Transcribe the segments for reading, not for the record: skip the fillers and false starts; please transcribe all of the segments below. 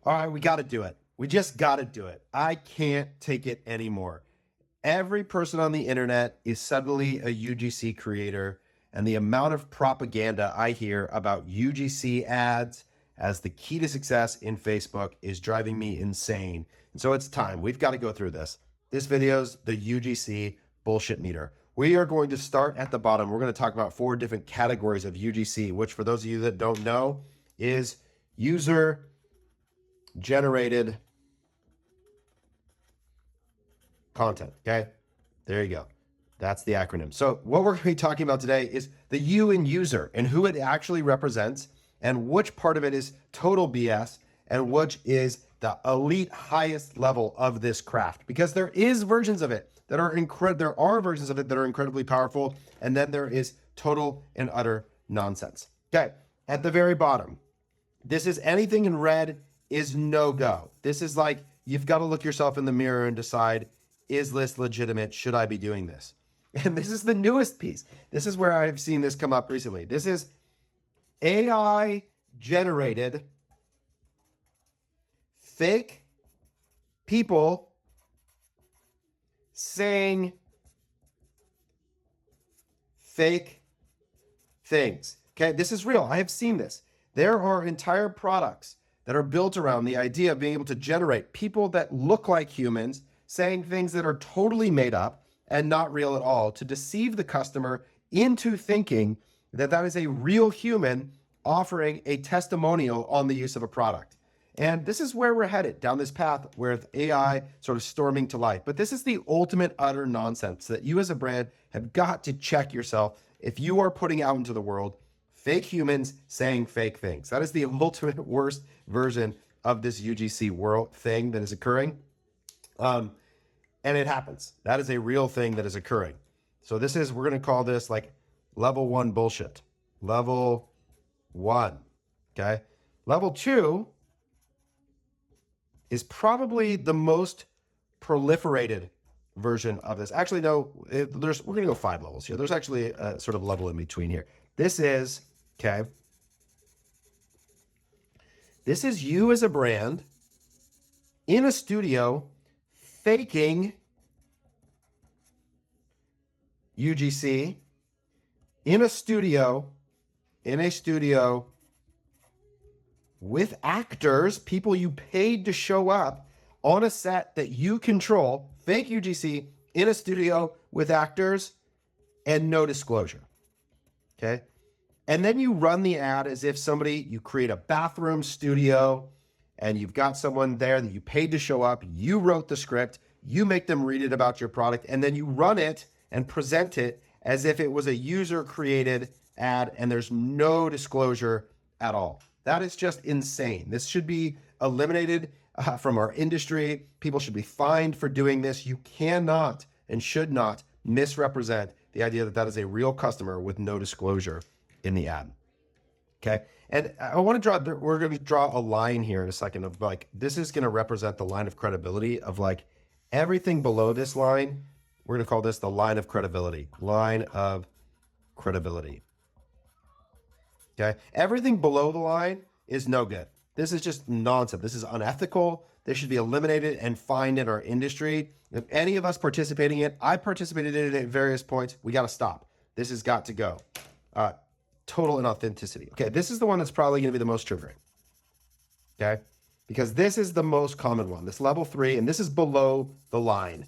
All right, we got to do it. We just got to do it. I can't take it anymore. Every person on the internet is suddenly a UGC creator, and the amount of propaganda I hear about UGC ads as the key to success in Facebook is driving me insane. And so it's time. We've got to go through this. This video's the UGC bullshit meter. We are going to start at the bottom. We're going to talk about 4 different categories of UGC, which for those of you that don't know is user generated content. Okay, there you go. That's the acronym. So what we're going to be talking about today is the U in user and who it actually represents and which part of it is total BS and which is the elite highest level of this craft, because there is versions of it that are there are versions of it that are incredibly powerful, and then there is total and utter nonsense. Okay, at the very bottom, this is anything in red is no go. This is like, you've got to look yourself in the mirror and decide, is this legitimate? Should I be doing this? And this is the newest piece. This is where I've seen this come up recently. This is AI generated fake people saying fake things. Okay, this is real. I have seen this. There are entire products that are built around the idea of being able to generate people that look like humans saying things that are totally made up and not real at all to deceive the customer into thinking that that is a real human offering a testimonial on the use of a product. And this is where we're headed, down this path with AI sort of storming to life. But this is the ultimate utter nonsense that you as a brand have got to check yourself if you are putting out into the world fake humans saying fake things. That is the ultimate worst version of this UGC world thing that is occurring. And it happens. That is a real thing that is occurring. So this is, we're going to call this like level 1 bullshit. Level 1. Okay. Level 2 is probably the most proliferated version of this. Actually, no, we're going to go 5 levels here. There's actually a sort of level in between here. This is, okay, this is you as a brand in a studio faking UGC in a studio with actors, people you paid to show up on a set that you control, fake UGC in a studio with actors and no disclosure. Okay. And then you run the ad as if you create a bathroom studio and you've got someone there that you paid to show up. You wrote the script, you make them read it about your product, and then you run it and present it as if it was a user created ad and there's no disclosure at all. That is just insane. This should be eliminated from our industry. People should be fined for doing this. You cannot and should not misrepresent the idea that that is a real customer with no disclosure in the ad. Okay. And I want to we're going to draw a line here in a second of like, this is going to represent the line of credibility of like everything below this line. We're going to call this the line of credibility. Line of credibility. Okay. Everything below the line is no good. This is just nonsense. This is unethical. This should be eliminated and fined in our industry. If any of us participating in it, I participated in it at various points. We got to stop. This has got to go. Total inauthenticity. Okay. This is the one that's probably going to be the most triggering. Okay. Because this is the most common one. This level 3, and this is below the line.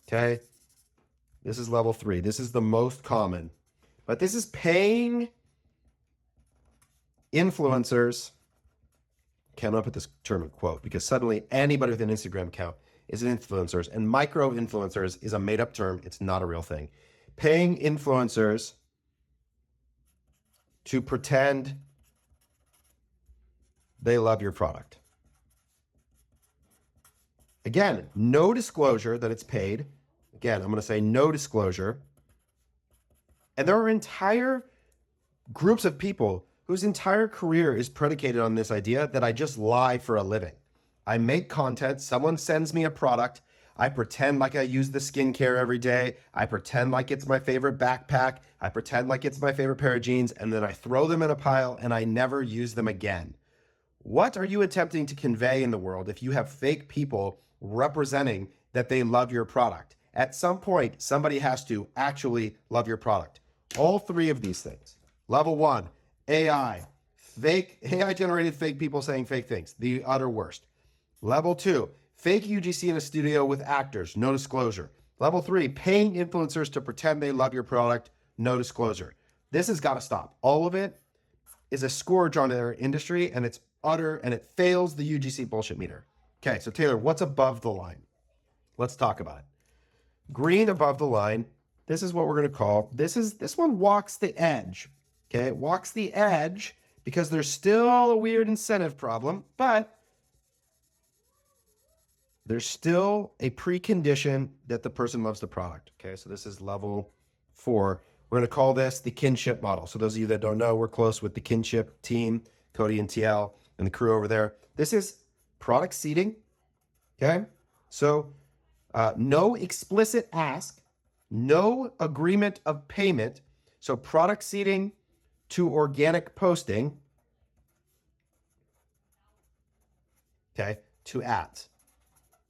Okay. This is level 3. This is the most common, but this is paying influencers. Cannot put this term in quote because suddenly anybody with an Instagram account is an influencer, and micro influencers is a made up term. It's not a real thing. Paying influencers to pretend they love your product. Again, no disclosure that it's paid. Again, I'm going to say no disclosure. And there are entire groups of people whose entire career is predicated on this idea that I just lie for a living. I make content, someone sends me a product, I pretend like I use the skincare every day, I pretend like it's my favorite backpack, I pretend like it's my favorite pair of jeans, and then I throw them in a pile and I never use them again. What are you attempting to convey in the world if you have fake people representing that they love your product? At some point, somebody has to actually love your product. All three of these things. Level one, AI. AI generated fake people saying fake things. The utter worst. Level two, fake UGC in a studio with actors. No disclosure. Level three, paying influencers to pretend they love your product. No disclosure. This has got to stop. All of it is a scourge on our industry, and it's utter, and it fails the UGC bullshit meter. Okay, so Taylor, what's above the line? Let's talk about it. Green above the line, this is what we're going to call, this one walks the edge. Okay, it walks the edge because there's still a weird incentive problem, but there's still a precondition that the person loves the product. Okay, so this is level 4. We're going to call this the kinship model. So those of you that don't know, we're close with the kinship team, Cody and TL and the crew over there. This is product seeding. Okay, so no explicit ask, no agreement of payment. So product seeding to organic posting, okay, to ads.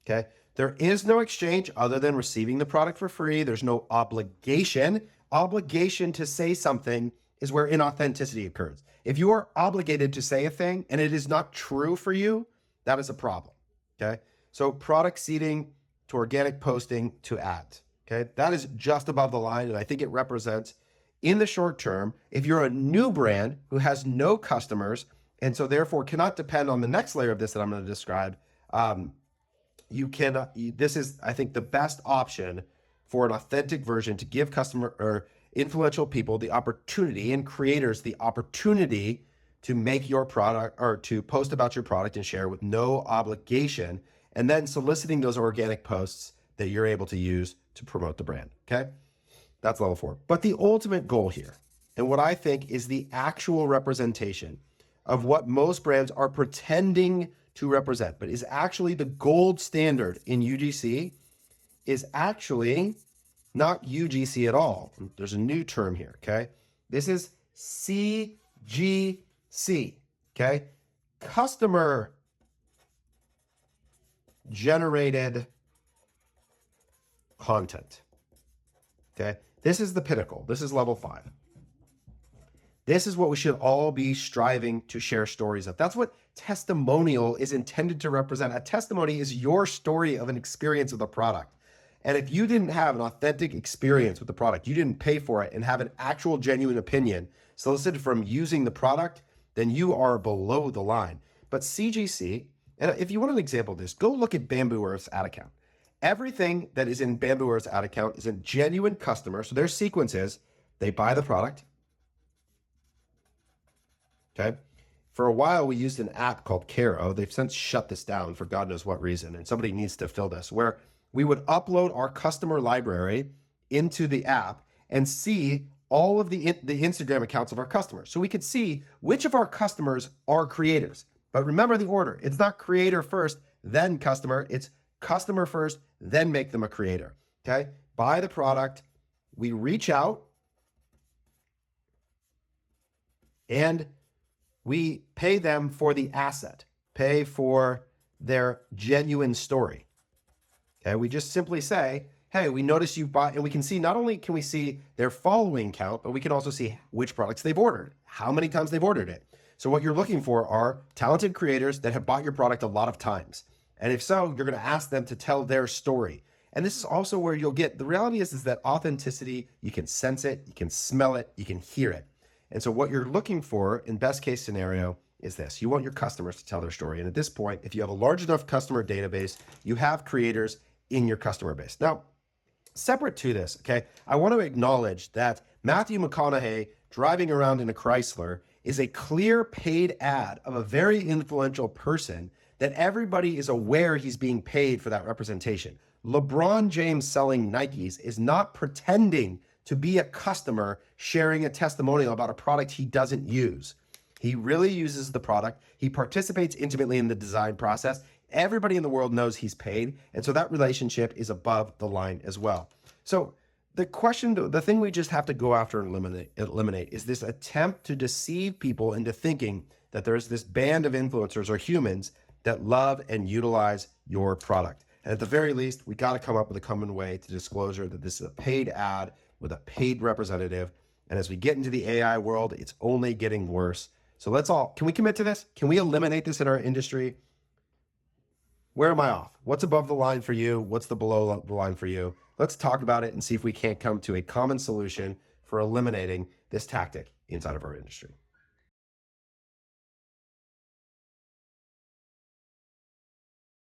Okay, there is no exchange other than receiving the product for free. There's no obligation. Obligation to say something is where inauthenticity occurs. If you are obligated to say a thing and it is not true for you, that is a problem. Okay, so product seeding to organic posting to ads. Okay, that is just above the line, and I think it represents, in the short term, if you're a new brand who has no customers and so therefore cannot depend on the next layer of this that I'm going to describe, this is, I think, the best option for an authentic version to give customer or influential people the opportunity, and creators the opportunity, to make your product or to post about your product and share with no obligation, and then soliciting those organic posts that you're able to use to promote the brand. Okay, that's level 4. But the ultimate goal here, and what I think is the actual representation of what most brands are pretending to represent, but is actually the gold standard in UGC, is actually not UGC at all. There's a new term here, okay? This is CGC, okay? Customer generated content, okay? This is the pinnacle. This is level 5. This is what we should all be striving to share stories of. That's what testimonial is intended to represent. A testimony is your story of an experience with a product. And if you didn't have an authentic experience with the product, you didn't pay for it and have an actual genuine opinion solicited from using the product, then you are below the line. But CGC, and if you want an example of this, go look at Bamboo Earth's ad account. Everything that is in Bamboo Earth's ad account is a genuine customer. So their sequence is they buy the product. Okay. For a while, we used an app called Caro. They've since shut this down for God knows what reason, and somebody needs to fill this, where we would upload our customer library into the app and see all of the Instagram accounts of our customers. So we could see which of our customers are creators. But remember the order. It's not creator first, then customer. It's customer first, then make them a creator. Okay. Buy the product. We reach out and we pay them for the asset, pay for their genuine story. Okay, we just simply say, hey, we notice you bought, and we can see, not only can we see their following count, but we can also see which products they've ordered, how many times they've ordered it. So what you're looking for are talented creators that have bought your product a lot of times. And if so, you're going to ask them to tell their story. And this is also where you'll get, the reality is that authenticity, you can sense it, you can smell it, you can hear it. And so what you're looking for in best case scenario is this. You want your customers to tell their story. And at this point, if you have a large enough customer database, you have creators in your customer base. Now, separate to this, okay, I want to acknowledge that Matthew McConaughey driving around in a Chrysler is a clear paid ad of a very influential person that everybody is aware he's being paid for that representation. LeBron James selling Nikes is not pretending to be a customer sharing a testimonial about a product he doesn't use. He really uses the product. He participates intimately in the design process. Everybody in the world knows he's paid. And so that relationship is above the line as well. So the question, the thing we just have to go after and eliminate is this attempt to deceive people into thinking that there's this band of influencers or humans that love and utilize your product. And at the very least, we got to come up with a common way to disclosure that this is a paid ad with a paid representative. And as we get into the AI world, it's only getting worse. So can we commit to this? Can we eliminate this in our industry? Where am I off? What's above the line for you? What's the below the line for you? Let's talk about it and see if we can't come to a common solution for eliminating this tactic inside of our industry.